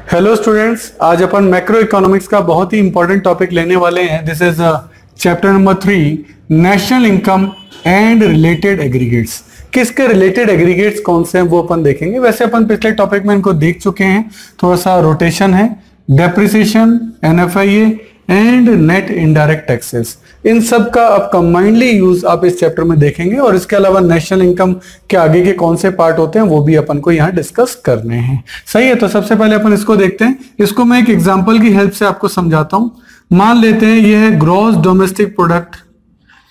Hello students, आज अपन macro economics का बहुत ही इंपॉर्टेंट टॉपिक लेने वाले हैं। This is chapter number 3, national income and related aggregates. किसके रिलेटेड एग्रीगेट्स कौन से हैं वो अपन देखेंगे। वैसे अपन पिछले टॉपिक में इनको देख चुके हैं, थोड़ा सा रोटेशन है। Depreciation, NFIA and net indirect taxes, इन सब का अब कंबाइंडली यूज आप इस चैप्टर में देखेंगे। और इसके अलावा नेशनल इनकम के आगे के कौन से पार्ट होते हैं वो भी अपन को यहाँ डिस्कस करने हैं। सही है, तो सबसे पहले अपन इसको देखते हैं। इसको मैं एक एग्जांपल की हेल्प से आपको समझाता हूं। मान लेते हैं ये है gross domestic product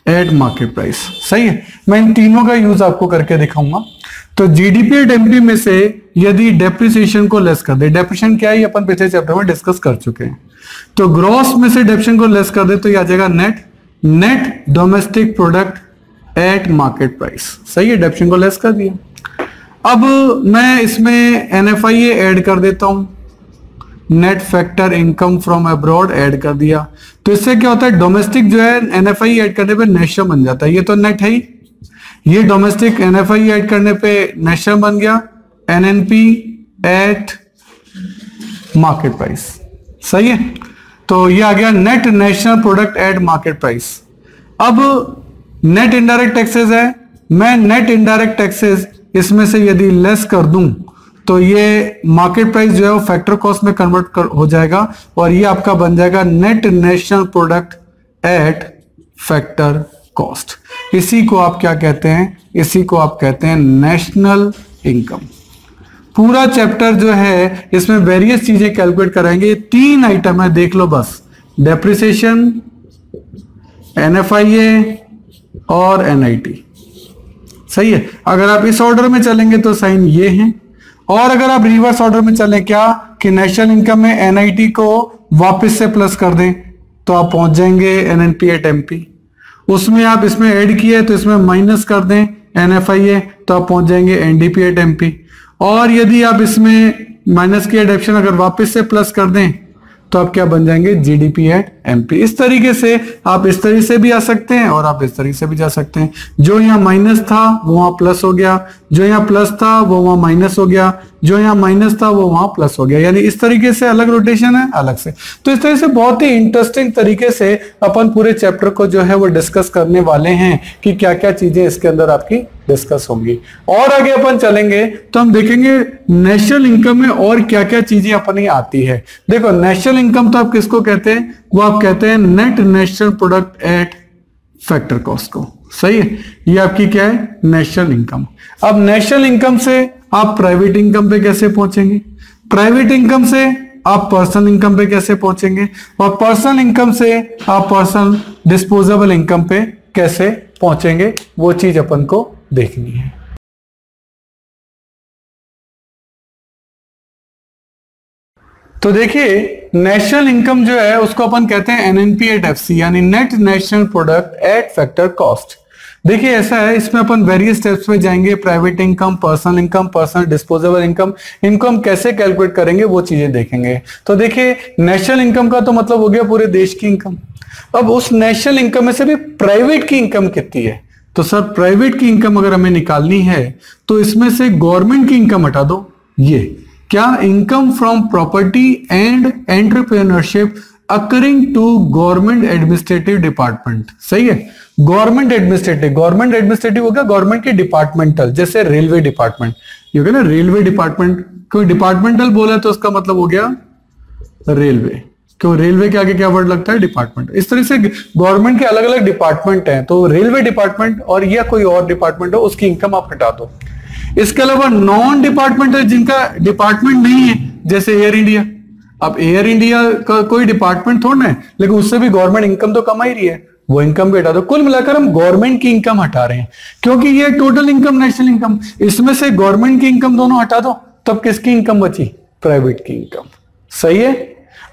at market price. सही है, मैं इन तीनों का यूज आपको करके दिखाऊंगा। तो जीडीपी एट एमपी में से यदि डेप्रिसिएशन को लेस कर दे, डेप्रिसिएशन क्या है अपन पिछले चैप्टर में डिस्कस कर चुके हैं, तो ग्रॉस में से डेप्रिसिएशन को लेस कर दे तो ये आ जाएगा net domestic product at market price. सही है, डेप्रिसिएशन को लेस कर दिया। अब मैं इसमें एनएफआईए ऐड कर देता हूं, net factor income from abroad add कर दिया। तो इससे क्या होता है, डोमेस्टिक जो है एनएफआई ऐड करने पे नेशनल बन जाता है। ये तो नेट है ही, ये डोमेस्टिक एनएफआई ऐड करने पे नेशनल बन गया, एनएनपी एट मार्केट प्राइस। सही है, तो ये आ गया net national product at market price. अब नेट इनडायरेक्ट टैक्सेस है, मैं नेट इनडायरेक्ट टैक्सेस इसमें से यदि लेस कर दूं तो ये मार्केट प्राइस जो है वो फैक्टर कॉस्ट में कन्वर्ट हो जाएगा और ये आपका बन जाएगा net national product at factor cost. इसी को आप क्या कहते हैं, इसी को आप कहते हैं नेशनल इनकम। पूरा चैप्टर जो है इसमें वेरियस चीजें कैलकुलेट कराएंगे। ये 3 आइटम है, देख लो बस, डेप्रिसिएशन, एनएफआईए और एनआईटी। सही है, अगर आप इस ऑर्डर में चलेंगे तो साइन ये हैं, और अगर आप रिवर्स ऑर्डर में चलें क्या कि नेशनल इनकम में एनआईटी को वापस से प्लस कर दें तो आप पहुंच जाएंगे एनएनपी एट एमपी। उसमें आप इसमें ऐड किए तो इसमें माइनस कर दें एनएफआईए तो आप पहुंच जाएंगे एनडीपी एट एमपी। और यदि आप इसमें माइनस की एडेप्शन अगर वापस से प्लस कर दें तो आप क्या बन जाएंगे, जीडीपी एट एमपी। इस तरीके से आप इस तरीके से भी आ सकते हैं और आप इस तरीके से भी जा सकते हैं। जो यहाँ माइनस था वो वहां प्लस हो गया, जो यहाँ प्लस था वो वहां माइनस हो गया, जो यहाँ माइनस था वो वहां प्लस हो गया। यानी इस तरीके से अलग रोटेशन है, अलग से। तो इस तरह से बहुत ही इंटरेस्टिंग तरीके से अपन पूरे चैप्टर को जो है वो डिस्कस करने वाले हैं कि क्या क्या चीजें इसके अंदर आपकी डिस्कस होंगी। और आगे अपन चलेंगे तो हम देखेंगे नेशनल इनकम में और क्या क्या चीजें अपनी आती है। देखो, नेशनल इनकम तो आप किसको कहते हैं, वो आप कहते हैं net national product at factor cost को। सही है, ये आपकी क्या है, नेशनल इनकम। अब नेशनल इनकम से आप प्राइवेट इनकम पे कैसे पहुंचेंगे, प्राइवेट इनकम से आप पर्सनल इनकम पे कैसे पहुंचेंगे, और पर्सनल इनकम से आप पर्सनल डिस्पोजेबल इनकम पे कैसे पहुंचेंगे, वो चीज अपन को देखनी है। तो देखिए, नेशनल इनकम जो है उसको अपन कहते हैं एनएनपी एट एफसी, यानी net national product at factor cost. देखिए ऐसा है, इसमें अपन वेरियस स्टेप्स में जाएंगे, private income, personal disposable income, इनको हम कैसे कैलकुलेट करेंगे वो चीजें देखेंगे। तो देखिए, नेशनल इनकम का तो मतलब हो गया पूरे देश की इनकम। अब उस नेशनल इनकम में से भी प्राइवेट की इनकम कितनी है, तो सर प्राइवेट की इनकम अगर हमें निकालनी है तो इसमें से गवर्नमेंट की इनकम हटा दो। ये क्या, income from property and entrepreneurship accruing to government administrative department. सही है, गवर्नमेंट एडमिनिस्ट्रेटिव हो गया गवर्नमेंट के डिपार्टमेंटल, जैसे रेलवे डिपार्टमेंट, ये हो गया ना रेलवे डिपार्टमेंट। कोई डिपार्टमेंटल बोला तो उसका मतलब हो गया रेलवे, क्यों रेलवे के आगे क्या वर्ड लगता है, डिपार्टमेंट। इस तरह से गवर्नमेंट के अलग अलग डिपार्टमेंट हैं, तो रेलवे डिपार्टमेंट और या कोई और डिपार्टमेंट हो उसकी इनकम आप हटा दो। इसके अलावा नॉन डिपार्टमेंटल जिनका डिपार्टमेंट नहीं है, जैसे एयर इंडिया। अब एयर इंडिया का कोई डिपार्टमेंट थोड़ा है, लेकिन उससे भी गवर्नमेंट इनकम तो कमा ही रही है, वो इनकम भी हटा दो। कुल मिलाकर हम गवर्नमेंट की इनकम हटा रहे हैं, क्योंकि ये टोटल इनकम नेशनल इनकम, इसमें से गवर्नमेंट की इनकम दोनों हटा दो, तब किसकी इनकम बची, प्राइवेट की इनकम। सही है,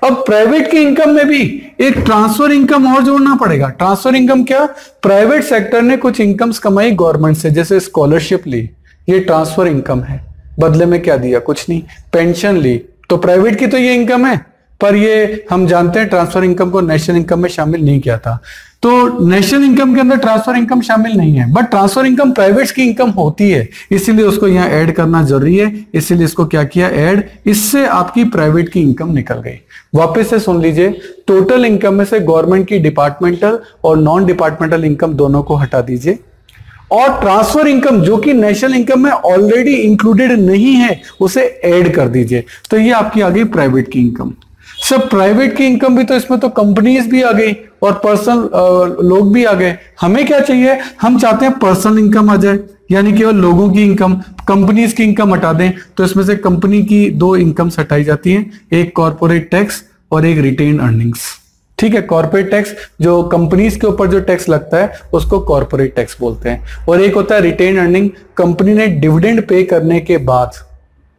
अब प्राइवेट की इनकम में भी एक ट्रांसफर इनकम और जोड़ना पड़ेगा। ट्रांसफर इनकम क्या, प्राइवेट सेक्टर ने कुछ इनकम्स कमाई गवर्नमेंट से, जैसे स्कॉलरशिप ली, ये ट्रांसफर इनकम है। बदले में क्या दिया, कुछ नहीं, पेंशन ली, तो प्राइवेट की तो ये इनकम है, पर ये हम जानते हैं ट्रांसफर इनकम को नेशनल इनकम में शामिल नहीं किया था। तो नेशनल इनकम के अंदर ट्रांसफर इनकम शामिल नहीं है, बट ट्रांसफर इनकम प्राइवेट्स की इनकम होती है, इसीलिए उसको यहाँ ऐड करना जरूरी है, इसीलिए इसको क्या किया ऐड, इससे आपकी प्राइवेट की इनकम निकल गई। वापस से सुन लीजिए, टोटल इनकम में से गवर्नमेंट की डिपार्टमेंटल और नॉन डिपार्टमेंटल इनकम दोनों को हटा दीजिए, और ट्रांसफर इनकम जो कि नेशनल इनकम में ऑलरेडी इंक्लूडेड नहीं है उसे ऐड कर दीजिए, तो ये आपकी आ गई प्राइवेट की इनकम। सब प्राइवेट की इनकम भी तो इसमें तो कंपनीज भी आ गई और पर्सनल लोग भी आ गए। हमें क्या चाहिए, हम चाहते हैं पर्सनल इनकम आ जाए, यानी केवल लोगों की इनकम, कंपनीज की इनकम हटा दें। तो इसमें से कंपनी की दो इनकम्स हटाई जाती हैं, एक कॉर्पोरेट टैक्स और एक रिटेन अर्निंग्स। ठीक है, कॉर्पोरेट टैक्स जो कंपनीज के ऊपर जो टैक्स लगता है उसको कॉर्पोरेट टैक्स बोलते हैं, और एक होता है रिटेन अर्निंग, कंपनी ने डिविडेंड पे करने के बाद,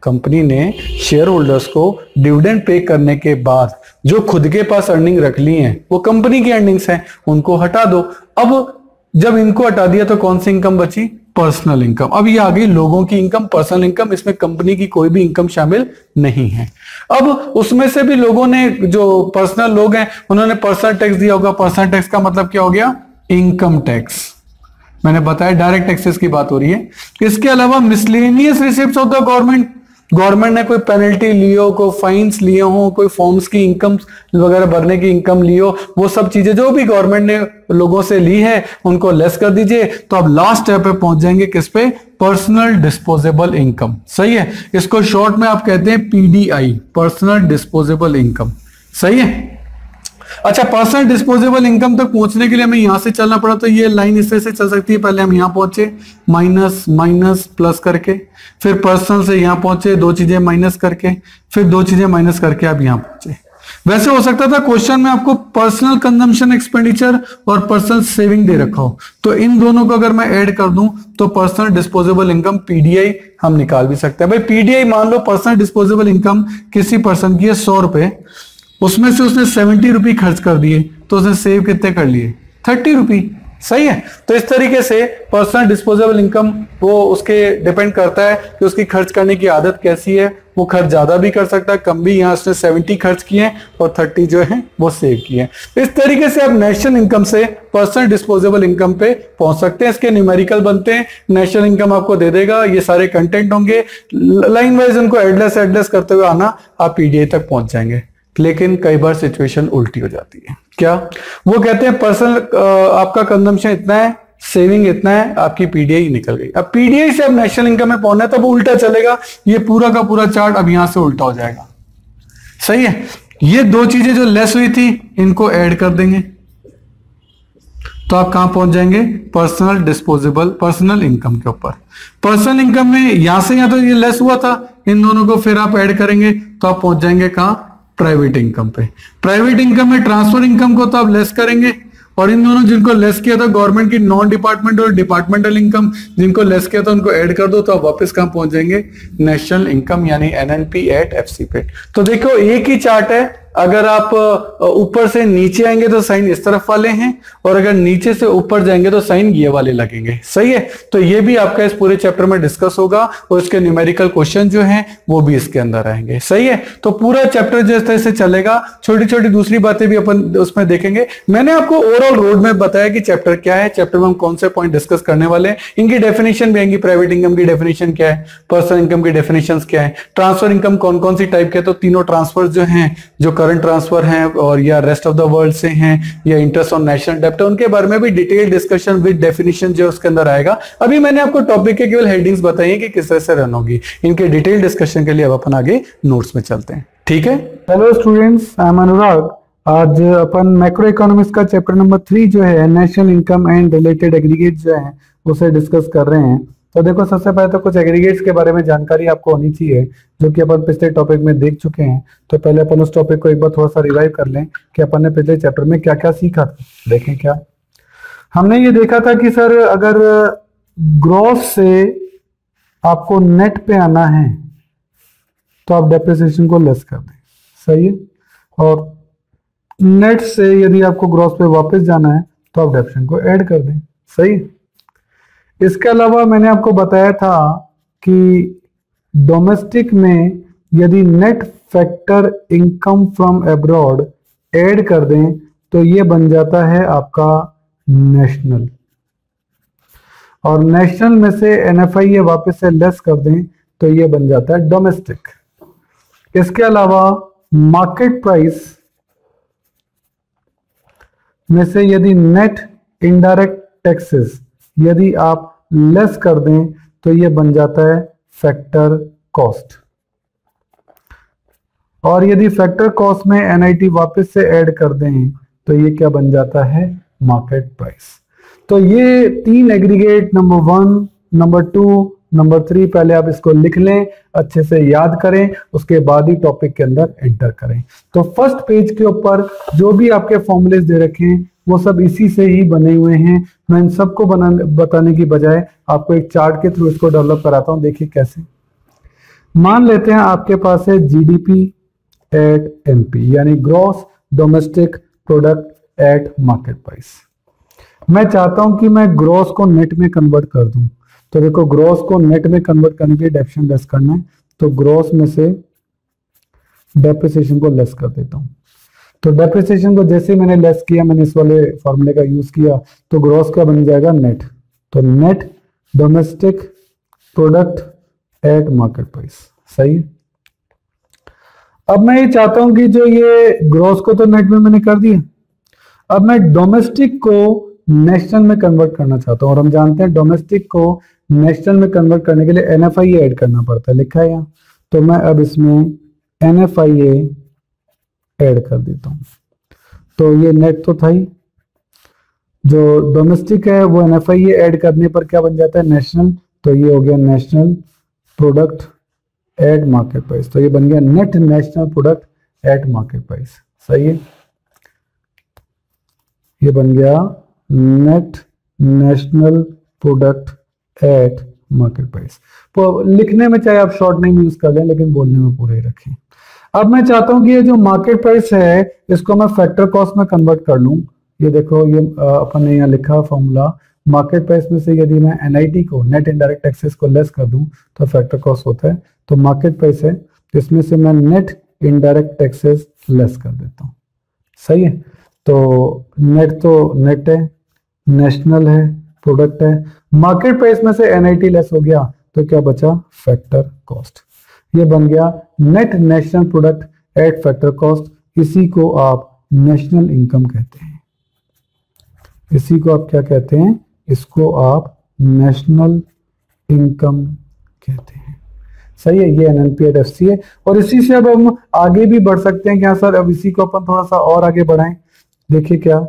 कंपनी ने शेयर होल्डर्स को डिविडेंड पे करने के बाद जो खुद के पास अर्निंग रख ली हैं वो कंपनी की अर्निंग्स हैं, उनको हटा दो। अब जब इनको हटा दिया तो कौन सी इनकम बची, पर्सनल इनकम। अब ये आ गई लोगों की इनकम, पर्सनल इनकम, इसमें कंपनी की कोई भी इनकम शामिल नहीं है। अब उसमें से भी लोगों ने, जो पर्सनल लोग हैं उन्होंने पर्सनल टैक्स दिया होगा। पर्सनल टैक्स का मतलब क्या हो गया, इनकम टैक्स। मैंने बताया डायरेक्ट टैक्सेस की बात हो रही है। इसके अलावा miscellaneous receipts of the government, government ने कोई पेनल्टी लियो, कोई फाइन्स लिए हो, कोई फॉर्म्स की इनकम वगैरह भरने की इनकम लियो, वो सब चीजें जो भी गवर्नमेंट ने लोगों से ली है उनको लेस कर दीजिए। तो अब लास्ट स्टेप पे पहुंच जाएंगे किस पे, पर्सनल डिस्पोजेबल इनकम। सही है, इसको शॉर्ट में आप कहते हैं पीडीआई, पर्सनल डिस्पोजेबल इनकम। सही है। अच्छा, पर्सनल डिस्पोजेबल इनकम तक पहुंचने के लिए हमें यहां से चलना पड़ा, तो ये लाइन इस तरह से चल सकती है। पहले हम यहां पहुंचे माइनस माइनस प्लस करके, फिर पर्सनल से यहां पहुंचे दो चीजें माइनस करके, फिर दो चीजें माइनस करके आप यहां पहुंचे। वैसे हो सकता था क्वेश्चन में आपको पर्सनल कंजम्पशन एक्सपेंडिचर और पर्सनल सेविंग दे रखा हो, तो इन दोनों को अगर मैं ऐड कर दूं तो पर्सनल डिस्पोजेबल इनकम पीडीआई हम निकाल भी सकते हैं। भाई पीडीआई मान लो पर्सनल डिस्पोजेबल इनकम किसी पर्सन की है 100 रुपए, उसमें से उसने 70 रुपये खर्च कर दिए, तो उसने सेव कितने कर लिए, 30 रुपये। सही है। तो इस तरीके से पर्सनल डिस्पोजेबल इनकम वो उसके डिपेंड करता है कि उसकी खर्च करने की आदत कैसी है। वो खर्च ज्यादा भी कर सकता है, कम भी। यहाँ उसने 70 खर्च किए और 30 जो है वो सेव किए। इस तरीके से आप नेशनल इनकम से पर्सनल डिस्पोजेबल इनकम पे पहुंच सकते हैं। इसके न्यूमेरिकल बनते हैं, नेशनल इनकम आपको दे देगा, ये सारे कंटेंट होंगे, लाइन वाइज उनको एडलेस करते हुए आना, आप पीडीआई तक पहुंच जाएंगे। लेकिन कई बार सिचुएशन उल्टी हो जाती है। क्या वो कहते हैं पर्सनल आपका कंजम्पशन इतना है, सेविंग इतना है, आपकी पीडीआई निकल गई। अब पीडीआई से अब नेशनल इनकम में पहुंचना है तब उल्टा चलेगा, ये पूरा का पूरा चार्ट अब यहां से उल्टा हो जाएगा। सही है। ये दो चीजें जो लेस हुई थी इनको ऐड कर देंगे तो आप कहां पहुंच जाएंगे, पर्सनल डिस्पोजेबल पर्सनल इनकम के ऊपर। पर्सनल इनकम में यहां से यहां तो ये लेस हुआ था, इन दोनों को फिर आप ऐड करेंगे तो आप पहुंच जाएंगे कहां, प्राइवेट इनकम पे। प्राइवेट इनकम में ट्रांसफर इनकम को तो आप लेस करेंगे, और इन दोनों जिनको लेस किया था गवर्नमेंट की नॉन डिपार्टमेंटल और डिपार्टमेंटल इनकम जिनको लेस किया था उनको ऐड कर दो तो आप वापस कहां पहुंच जाएंगे, नेशनल इनकम यानी एनएनपी एट एफसी पे। तो देखो एक ही चार्ट है, अगर आप ऊपर से नीचे आएंगे तो साइन इस तरफ वाले हैं, और अगर नीचे से ऊपर जाएंगे तो साइन ये वाले लगेंगे। सही है। तो ये भी आपका इस पूरे चैप्टर में डिस्कस होगा, और इसके न्यूमेरिकल क्वेश्चन जो हैं वो भी इसके अंदर आएंगे। सही है। तो पूरा चैप्टर जिस तरह से चलेगा, छोटी छोटी दूसरी बातें भी अपन उसमें देखेंगे। मैंने आपको ओवरऑल रोड मैप बताया कि चैप्टर क्या है, चैप्टर में हम कौन से पॉइंट डिस्कस करने वाले हैं, इनकी डेफिनेशन भी आएंगी। प्राइवेट इनकम की डेफिनेशन क्या है, पर्सनल इनकम की डेफिनेशन क्या है, ट्रांसफर इनकम कौन कौन सी टाइप के, तो तीनों ट्रांसफर जो हैं, जो करंट ट्रांसफर हैं और या रेस्ट ऑफ द वर्ल्ड से हैं या इंटरेस्ट ऑन नेशनल डेब्ट, उनके बारे में भी डिटेल डिस्कशन विद डेफिनेशन जो उसके अंदर आएगा। अभी मैंने आपको टॉपिक के केवल हेडिंग्स बताई है कि किस तरह से रन होगी। इनके डिटेल डिस्कशन के लिए अब अपन आगे नोट्स में चलते हैं। ठीक है। हेलो स्टूडेंट्स, आई एम अनुराग। आज अपन मैक्रो इकोनॉमिक्स का चैप्टर नंबर 3 जो है national income and related aggregate जो है उसे डिस्कस कर रहे हैं। तो देखो सबसे पहले तो कुछ एग्रीगेट्स के बारे में जानकारी आपको होनी चाहिए जो कि अपन पिछले टॉपिक में देख चुके हैं। तो पहले अपन उस टॉपिक को एक बार थोड़ा सा रिवाइव कर लें कि अपन ने पिछले चैप्टर में क्या क्या सीखा था। देखें क्या हमने ये देखा था कि सर अगर ग्रॉस से आपको नेट पे आना है तो आप डेप्रिसिएशन को लेस कर दें। सही है। और नेट से यदि आपको ग्रॉस पे वापस जाना है तो आप डेप्रिसिएशन को ऐड कर दें। सही। इसके अलावा मैंने आपको बताया था कि डोमेस्टिक में यदि net factor income from abroad add कर दें तो ये बन जाता है आपका नेशनल, और नेशनल में से NFI वापस से लेस कर दें तो ये बन जाता है डोमेस्टिक। इसके अलावा मार्केट प्राइस में से यदि नेट इनडायरेक्ट टैक्सेस यदि आप लेस कर दें तो ये बन जाता है फैक्टर कॉस्ट, और यदि फैक्टर कॉस्ट में NIT वापस से ऐड कर दें तो ये क्या बन जाता है, मार्केट प्राइस। तो ये 3 एग्रीगेट, नंबर 1, नंबर 2, नंबर 3, पहले आप इसको लिख लें, अच्छे से याद करें, उसके बाद ही टॉपिक के अंदर एंटर करें। तो फर्स्ट पेज के ऊपर जो भी आपके फॉर्मूलेस दे रखे हैं वो सब इसी से ही बने हुए हैं। मैं इन सबको बताने की बजाय आपको एक चार्ट के थ्रू इसको डेवलप कराता हूं। देखिए कैसे। मान लेते हैं आपके पास है GDP एट MP, यानी gross domestic product at market price. मैं चाहता हूं कि मैं ग्रॉस को नेट में कन्वर्ट कर दूं। तो देखो, ग्रॉस को नेट में कन्वर्ट करने के लिए डेप्रिसिएशन लेस करना है, तो ग्रॉस में से डेप्रिसिएशन को लेस कर देता हूं। तो डेप्रिसिएशन को जैसे मैंने लेस किया, मैंने इस वाले फॉर्मूले का यूज किया, तो ग्रॉस का बन जाएगा नेट। तो net domestic product at market price. सही है। अब मैं ये चाहता हूं कि जो ये ग्रॉस को तो नेट में मैंने कर दिया, अब मैं डोमेस्टिक को नेशनल में कन्वर्ट करना चाहता हूं, और हम जानते हैं डोमेस्टिक को नेशनल में कन्वर्ट करने के लिए NFI ऐड करना पड़ता है, लिखा है यहाँ। तो मैं अब इसमें NFI ऐड कर देता हूं। तो ये नेट तो था ही, जो डोमेस्टिक है वो NFI ऐड करने पर क्या बन जाता है, नेशनल। तो ये हो गया national product at market price. तो ये बन गया net national product at market price. सही है। ये बन गया net national product at market price. तो लिखने में चाहे आप शॉर्ट नेम यूज कर लें, लेकिन बोलने में पूरे ही रखें। अब मैं चाहता हूं कि ये जो मार्केट प्राइस है इसको मैं फैक्टर कॉस्ट में कन्वर्ट कर लूं। ये देखो, ये अपन ने यहाँ लिखा फॉर्मूला, मार्केट प्राइस में से यदि मैं NIT को, नेट इनडायरेक्ट टैक्सेस को लेस कर दूं तो फैक्टर कॉस्ट होता है। तो मार्केट प्राइस है, इसमें से मैं नेट इनडायरेक्ट टैक्सेस लेस कर देता हूं। सही है। तो नेट तो नेट है, नेशनल है, प्रोडक्ट है, मार्केट प्राइस में से NIT लेस हो गया तो क्या बचा, फैक्टर कॉस्ट। ये बन गया net national product at factor cost. इसी को आप नेशनल इनकम कहते हैं। इसी को आप क्या कहते हैं, इसको आप नेशनल इनकम कहते हैं। सही है। ये NNP/FC है, और इसी से अब हम आगे भी बढ़ सकते हैं। क्या सर, अब इसी को अपन थोड़ा सा और आगे बढ़ाएं। देखिए क्या,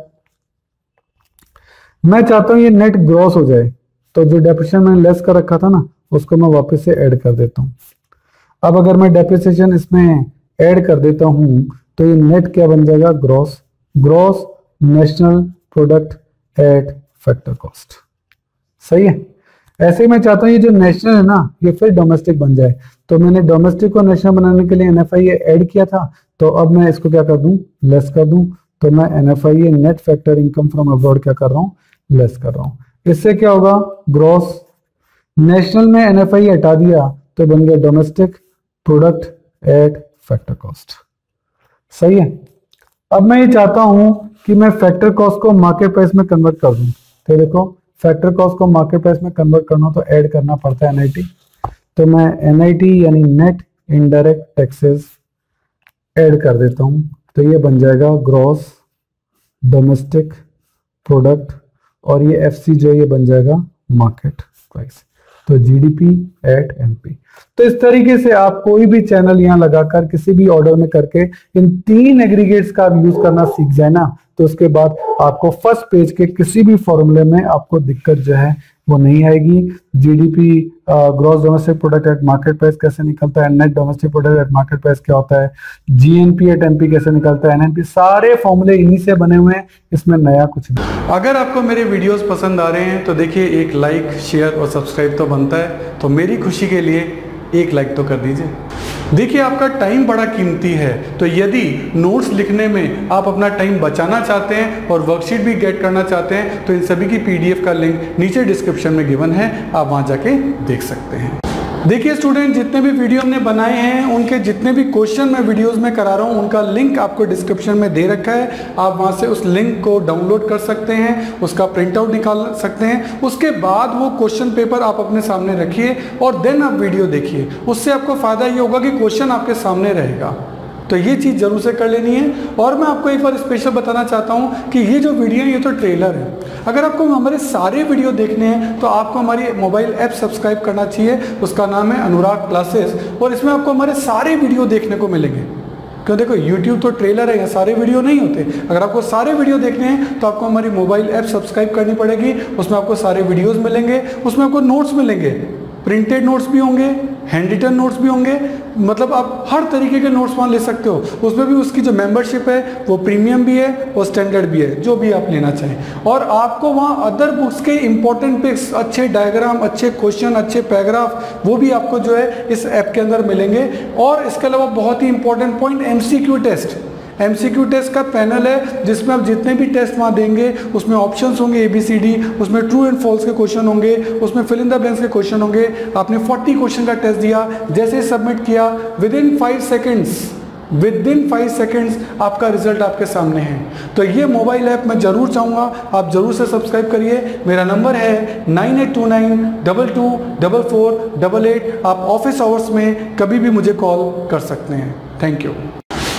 मैं चाहता हूं ये नेट ग्रॉस हो जाए, तो जो डेप्रिसिएशन मैंने लेस कर रखा था ना, उसको मैं वापस से ऐड कर देता हूं। अब अगर मैं डेप्रिसिएशन इसमें ऐड कर देता हूं तो ये नेट क्या बन जाएगा, gross. Gross national product at factor cost. सही है। ऐसे ही मैं चाहता हूं ये जो नेशनल है ना, ये फिर डोमेस्टिक बन जाए। तो मैंने डोमेस्टिक को नेशनल बनाने के लिए NFI ऐड किया था, तो अब मैं इसको क्या कर दूं, लेस कर दूं। तो मैं NFI net factor income from abroad क्या कर रहा हूं, लेस कर रहा हूं। इससे क्या होगा, ग्रॉस नेशनल में NFI हटा दिया तो बन गया domestic product at factor cost. सही है। अब मैं ये चाहता हूं कि मैं फैक्टर कॉस्ट को मार्केट प्राइस में कन्वर्ट कर दूं। तो देखो, फैक्टर कॉस्ट को मार्केट प्राइस में कन्वर्ट करना तो ऐड करना पड़ता है NIT। तो मैं NIT यानी नेट इनडायरेक्ट टैक्सेस ऐड कर देता हूं। तो ये बन जाएगा ग्रॉस डोमेस्टिक प्रोडक्ट, और ये FC जो ये बन जाएगा मार्केट प्राइस। तो GDP एट MP। तो इस तरीके से आप कोई भी चैनल यहाँ लगाकर किसी भी ऑर्डर में करके इन 3 एग्रीगेट्स का यूज करना सीख जाए ना, तो उसके बाद आपको फर्स्ट पेज के किसी भी फॉर्मूले में आपको दिक्कत जो है वो नहीं आएगी। GDP gross domestic product at market price कैसे निकलता है, net domestic product at market price क्या होता है, GNP एट MP कैसे निकलता है, NNP, सारे फॉर्मूले इन्हीं से बने हुए हैं, इसमें नया कुछ नहीं। अगर आपको मेरे वीडियोस पसंद आ रहे हैं तो देखिए, एक लाइक, शेयर और सब्सक्राइब तो बनता है, तो मेरी खुशी के लिए एक लाइक तो कर दीजिए। देखिए, आपका टाइम बड़ा कीमती है, तो यदि नोट्स लिखने में आप अपना टाइम बचाना चाहते हैं और वर्कशीट भी गेट करना चाहते हैं तो इन सभी की PDF का लिंक नीचे डिस्क्रिप्शन में गिवन है, आप वहां जाके देख सकते हैं। देखिए स्टूडेंट, जितने भी वीडियो हमने बनाए हैं उनके जितने भी क्वेश्चन मैं वीडियोस में करा रहा हूँ उनका लिंक आपको डिस्क्रिप्शन में दे रखा है। आप वहाँ से उस लिंक को डाउनलोड कर सकते हैं, उसका प्रिंट आउट निकाल सकते हैं। उसके बाद वो क्वेश्चन पेपर आप अपने सामने रखिए और देन आप वीडियो देखिए। उससे आपको फ़ायदा ये होगा कि क्वेश्चन आपके सामने रहेगा। तो ये चीज़ जरूर से कर लेनी है। और मैं आपको एक बार स्पेशल बताना चाहता हूँ कि ये जो वीडियो है ये तो ट्रेलर है। अगर आपको हमारे सारे वीडियो देखने हैं तो आपको हमारी मोबाइल ऐप सब्सक्राइब करना चाहिए। उसका नाम है अनुराग क्लासेस और इसमें आपको हमारे सारे वीडियो देखने को मिलेंगे। क्यों, देखो YouTube तो ट्रेलर है, सारे वीडियो नहीं होते। अगर आपको सारे वीडियो देखने हैं तो आपको हमारी मोबाइल ऐप सब्सक्राइब करनी पड़ेगी। उसमें आपको सारे वीडियोज़ मिलेंगे, उसमें आपको नोट्स मिलेंगे, प्रिंटेड नोट्स भी होंगे, हैंड रिटन नोट्स भी होंगे। मतलब आप हर तरीके के नोट्स वहाँ ले सकते हो। उसमें भी उसकी जो मेंबरशिप है वो प्रीमियम भी है और स्टैंडर्ड भी है, जो भी आप लेना चाहें। और आपको वहाँ अदर बुक्स के इंपॉर्टेंट पिक्स, अच्छे डायग्राम, अच्छे क्वेश्चन, अच्छे पैराग्राफ, वो भी आपको जो है इस ऐप के अंदर मिलेंगे। और इसके अलावा बहुत ही important point, MCQ test. MCQ test का पैनल है जिसमें आप जितने भी टेस्ट वहाँ देंगे उसमें ऑप्शंस होंगे ABCD, उसमें ट्रू एंड फॉल्स के क्वेश्चन होंगे, उसमें फिल इन द ब्लैंक्स के क्वेश्चन होंगे। आपने 40 क्वेश्चन का टेस्ट दिया, जैसे सबमिट किया विदिन 5 सेकेंड्स आपका रिजल्ट आपके सामने है। तो ये मोबाइल ऐप मैं जरूर चाहूँगा आप जरूर से सब्सक्राइब करिए। मेरा नंबर है 9829224488। आप ऑफिस आवर्स में कभी भी मुझे कॉल कर सकते हैं। Thank you.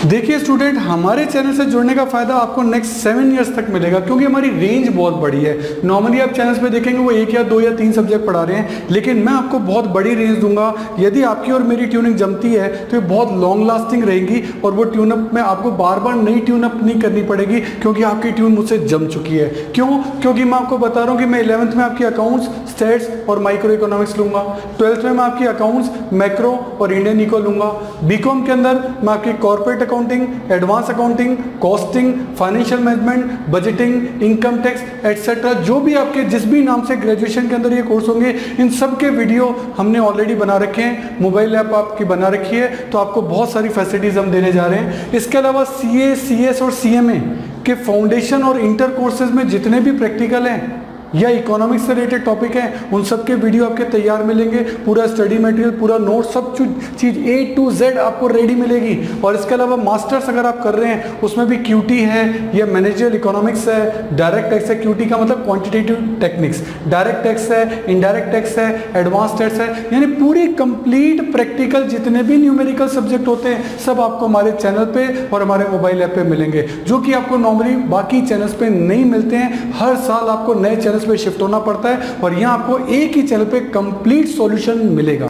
देखिए स्टूडेंट, हमारे चैनल से जुड़ने का फायदा आपको नेक्स्ट 7 इयर्स तक मिलेगा क्योंकि हमारी रेंज बहुत बड़ी है। नॉर्मली आप चैनल्स पे देखेंगे वो 1 या 2 या 3 सब्जेक्ट पढ़ा रहे हैं, लेकिन मैं आपको बहुत बड़ी रेंज दूंगा। यदि आपकी और मेरी ट्यूनिंग जमती है तो ये बहुत लॉन्ग लास्टिंग रहेगी और वो ट्यूनअप में आपको बार बार नई ट्यूनअप नहीं करनी पड़ेगी क्योंकि आपकी ट्यून मुझसे जम चुकी है। क्यों? क्योंकि मैं आपको बता रहा हूँ कि मैं 11th में आपकी अकाउंट्स, स्टेट्स और माइक्रो इकोनॉमिक्स लूंगा। 12th में मैं आपकी अकाउंट्स, मैक्रो और इंडियन इको लूंगा। BCom के अंदर मैं आपकी corporate accounting, advance accounting, costing, financial management, budgeting, income tax etcetera, जो भी आपके जिस भी नाम से ग्रेजुएशन के अंदर ये कोर्स होंगे, इन सब के वीडियो हमने ऑलरेडी बना रखे हैं। मोबाइल ऐप आपकी बना रखी है, तो आपको बहुत सारी फैसिलिटीज हम देने जा रहे हैं। इसके अलावा CA, CS और CMA के फाउंडेशन और इंटर कोर्सेज में जितने भी प्रैक्टिकल हैं या इकोनॉमिक्स से रिलेटेड टॉपिक हैं उन सब के वीडियो आपके तैयार मिलेंगे। पूरा स्टडी मटेरियल, पूरा नोट, सब चीज़ A to Z आपको रेडी मिलेगी। और इसके अलावा मास्टर्स अगर आप कर रहे हैं उसमें भी QT है या मैनेजरियल इकोनॉमिक्स है, डायरेक्ट टैक्स है। QT का मतलब क्वांटिटेटिव टेक्निक्स, डायरेक्ट टैक्स है, इनडायरेक्ट टैक्स है, एडवांस टैक्स है, यानी पूरी कंप्लीट प्रैक्टिकल जितने भी न्यूमेरिकल सब्जेक्ट होते हैं सब आपको हमारे चैनल पे और हमारे मोबाइल ऐप पे मिलेंगे, जो कि आपको नॉर्मली बाकी चैनल्स पे नहीं मिलते हैं। हर साल आपको नए चैनल पे शिफ्ट होना पड़ता है और यहाँ आपको एक ही चैनल पे कंप्लीट सॉल्यूशन मिलेगा।